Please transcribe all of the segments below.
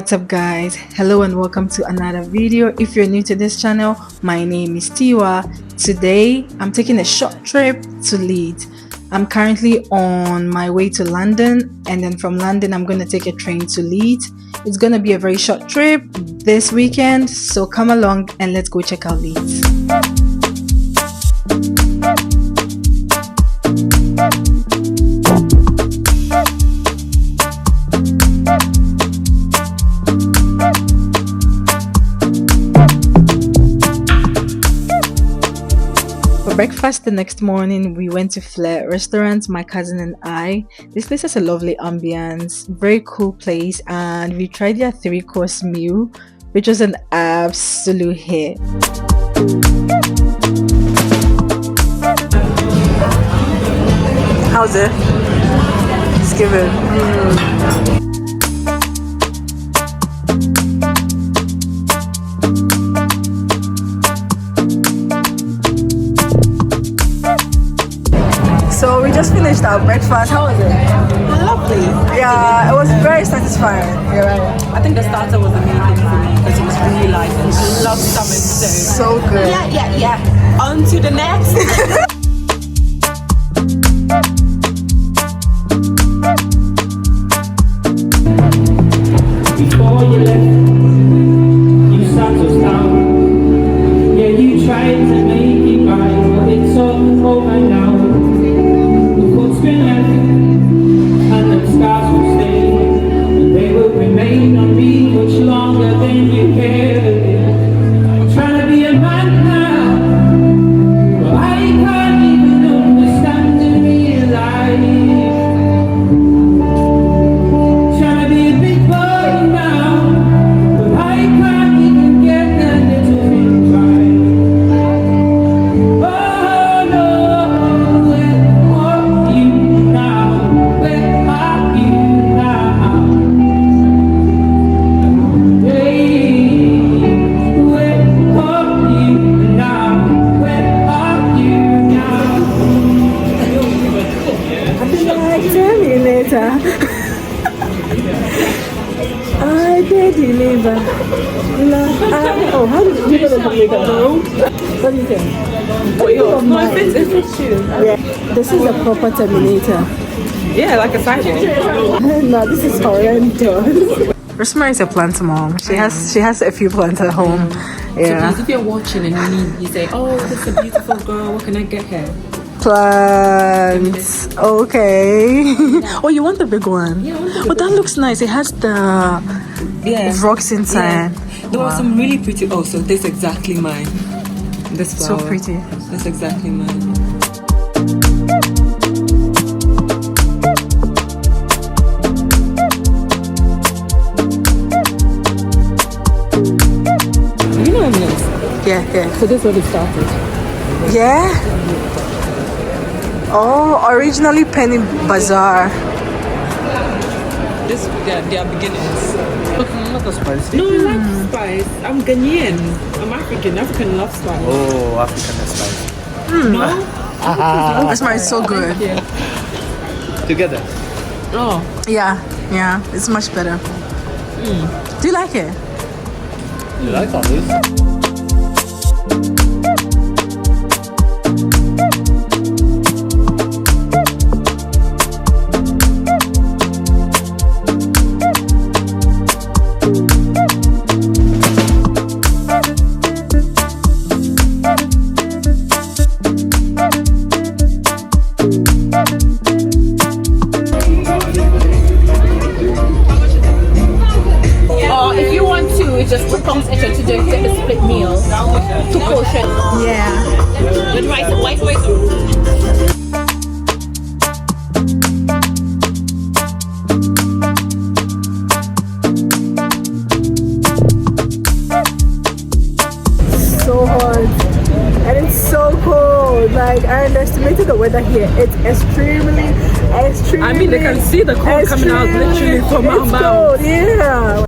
What's up guys, hello and welcome to another video. If you're new to this channel, my name is Tiwa. Today I'm taking a short trip to Leeds. I'm currently on my way to London, and then from London I'm going to take a train to Leeds. It's going to be a very short trip this weekend, so come along and let's go check out Leeds. For breakfast the next morning, we went to Flair restaurant, my cousin and I. This place has a lovely ambience, very cool place, and we tried their 3-course meal, which was an absolute hit. How's it? Just give it. So we just finished our breakfast. How was it? Lovely. Yeah, it was very satisfying. You're right. I think the starter was the main thing for me because it was really light and I love salmon. So good. Yeah. On to the next. Before you left, you sat us down. Yeah, you tried to make it right, but it's all over now. The foot's been left, and the scars will stay, and they will remain on me much longer than you care. I'm trying to be a man now, but I can't even understand and realize. Trying to be a big boy now, but I can't even get that little thing right. Oh no, where are you now? Where are you now? Hey, where are you now? Where are you now? Tell me later. I did deliver. Oh, how did you deliver? What do you think? No, it fits you. Yeah, this is a proper Terminator. Yeah, like a cyborg. No, this is horrendous. Rosemary is a plant mom. She has a few plants at home. Yeah. So if you're watching and you say, oh, this is a beautiful girl, what can I get her? Plants. Okay. Oh, you want the big one? Yeah, I want the Oh, big that looks nice. It has the rocks inside. There were some really pretty. Oh, so this is exactly mine. This So flower. pretty. That's exactly mine. You know what it is? Yeah. So this is where it started. Yeah. Oh, originally Penny Bazaar. This, they are beginners. Not a spicy. No, I like spice. I'm Ghanaian. I'm African. African love spice. Oh, African spice. No? Rosemary is so good. Yeah. Together. Oh. Yeah. It's much better. Do you like it? You like all this? Or if you want to, it's just 2 pounds extra to do get the split meal. 2 portions. Yeah. With rice and white rice. So hot. And it's so cold. Like, I underestimated the weather here. It's extremely. I mean, they can see the cold coming out literally from our It's mouth. cold, yeah.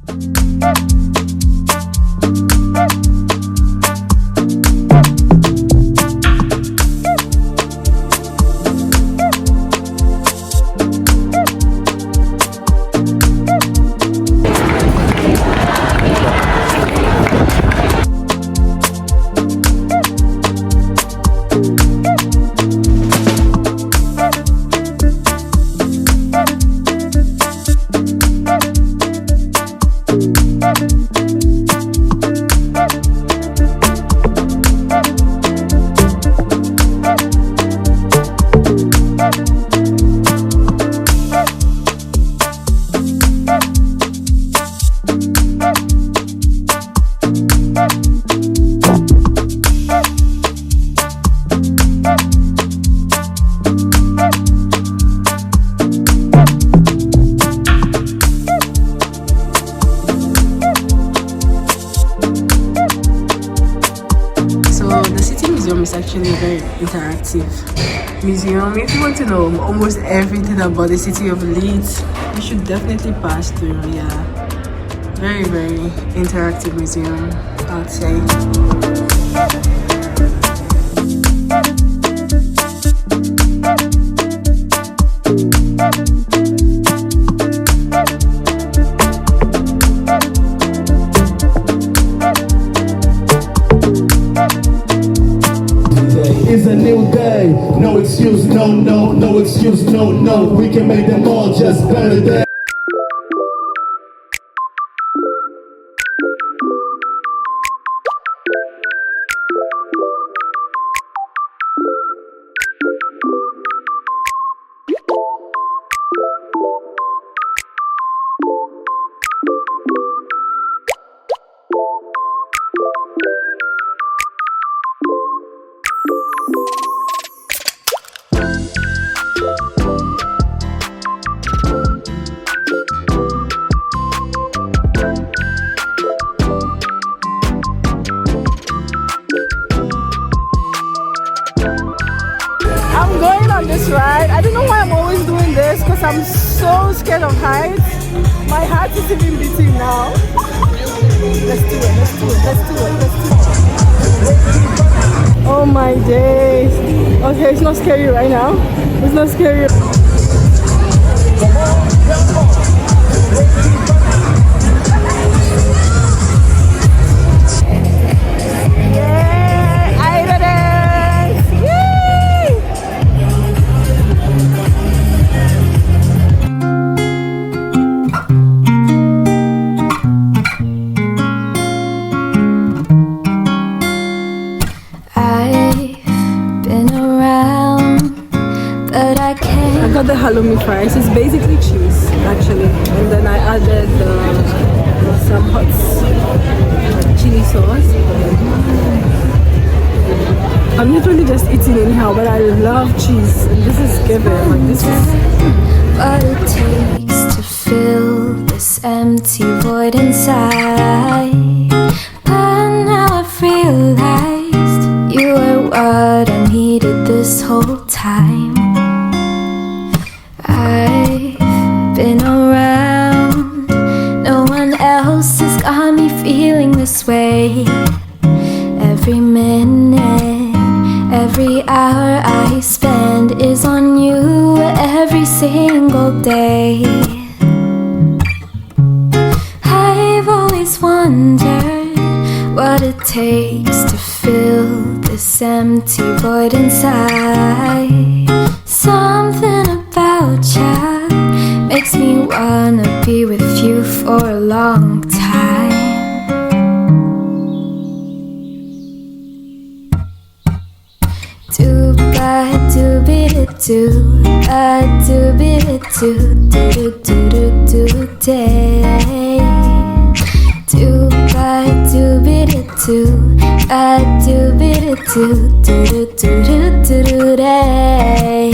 museum is actually a very interactive museum. If you want to know almost everything about the city of Leeds, you should definitely pass through. Yeah, very, very interactive museum, I'd say. It's a new day, no excuse, no excuse, no. We can make them all just better than. I'm going on this ride. I don't know why I'm always doing this because I'm so scared of heights. My heart is even beating now. Let's do it. Oh my days. Okay, it's not scary right now. It's not scary. I got the halloumi fries. It's basically cheese, actually, and then I added some hot chili sauce. I'm literally just eating anyhow, but I love cheese. And this is given. Like this is what it takes to fill this empty void inside. But now I've realized you are what I needed this whole time. I've been around, no one else has got me feeling this way. Every minute, every hour I spend is on you every single day. I've always wondered what it takes to fill this empty void inside. Something about you makes me wanna be with you for a long time. Do ba do be do ba do be do day. Do ba do be do ba do be do day.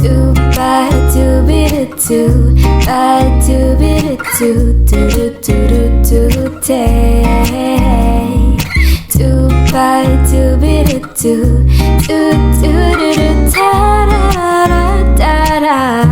Do ba do be do ba do be do day. Do ba do be do da da da da da.